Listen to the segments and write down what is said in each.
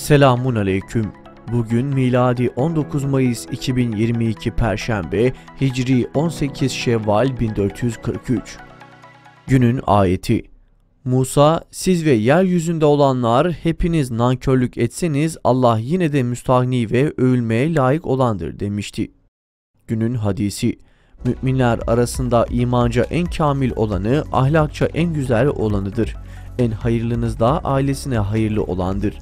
Selamun aleyküm. Bugün miladi 19 Mayıs 2022 Perşembe, Hicri 18 Şevval 1443. Günün ayeti. Musa, siz ve yeryüzünde olanlar hepiniz nankörlük etseniz Allah yine de müstahni ve övülmeye layık olandır demişti. Günün hadisi. Müminler arasında imanca en kamil olanı, ahlakça en güzel olanıdır. En hayırlınız da ailesine hayırlı olandır.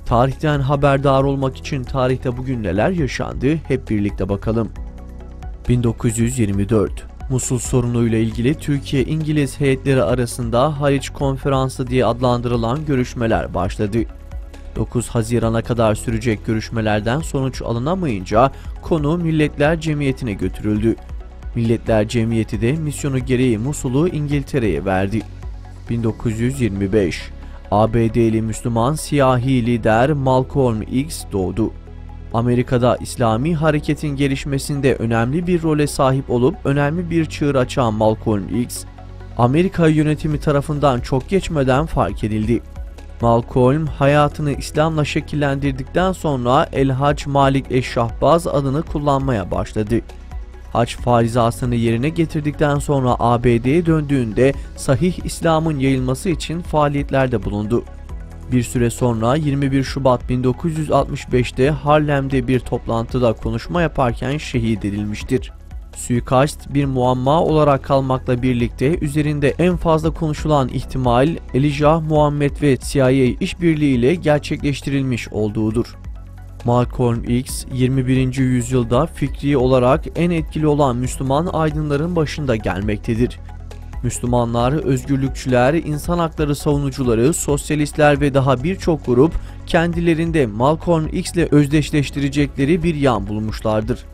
Tarihten haberdar olmak için tarihte bugün neler yaşandı hep birlikte bakalım. 1924 Musul sorunuyla ilgili Türkiye-İngiliz heyetleri arasında Haliç Konferansı diye adlandırılan görüşmeler başladı. 9 Haziran'a kadar sürecek görüşmelerden sonuç alınamayınca konu Milletler Cemiyeti'ne götürüldü. Milletler Cemiyeti de misyonu gereği Musul'u İngiltere'ye verdi. 1925 ABD'li Müslüman siyahi lider Malcolm X doğdu. Amerika'da İslami hareketin gelişmesinde önemli bir role sahip olup önemli bir çığır açan Malcolm X, Amerika yönetimi tarafından çok geçmeden fark edildi. Malcolm hayatını İslam'la şekillendirdikten sonra El-Hac Malik Eşşahbaz adını kullanmaya başladı. Hac farizasını yerine getirdikten sonra ABD'ye döndüğünde sahih İslam'ın yayılması için faaliyetlerde bulundu. Bir süre sonra 21 Şubat 1965'te Harlem'de bir toplantıda konuşma yaparken şehit edilmiştir. Suikast bir muamma olarak kalmakla birlikte üzerinde en fazla konuşulan ihtimal Elijah Muhammed ve CIA işbirliği ile gerçekleştirilmiş olduğudur. Malcolm X, 21. yüzyılda fikri olarak en etkili olan Müslüman aydınların başında gelmektedir. Müslümanlar, özgürlükçüler, insan hakları savunucuları, sosyalistler ve daha birçok grup kendilerinde Malcolm X ile özdeşleştirecekleri bir yan bulmuşlardır.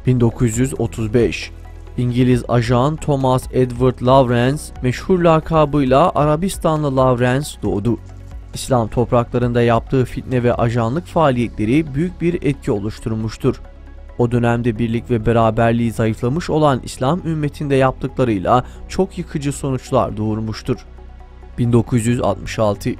1935 İngiliz ajan Thomas Edward Lawrence, meşhur lakabıyla Arabistanlı Lawrence doğdu. İslam topraklarında yaptığı fitne ve ajanlık faaliyetleri büyük bir etki oluşturmuştur. O dönemde birlik ve beraberliği zayıflamış olan İslam ümmetinde yaptıklarıyla çok yıkıcı sonuçlar doğurmuştur. 1966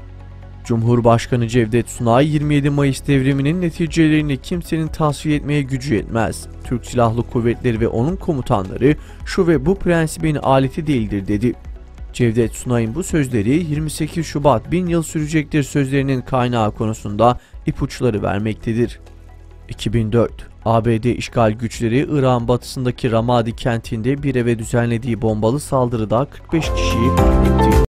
Cumhurbaşkanı Cevdet Sunay 27 Mayıs devriminin neticelerini kimsenin tasfiye etmeye gücü yetmez. Türk Silahlı Kuvvetleri ve onun komutanları şu ve bu prensibin aleti değildir dedi. Cevdet Sunay'ın bu sözleri 28 Şubat 1000 yıl sürecektir sözlerinin kaynağı konusunda ipuçları vermektedir. 2004 ABD işgal güçleri Irak'ın batısındaki Ramadi kentinde bir eve düzenlediği bombalı saldırıda 45 kişiyi katletti.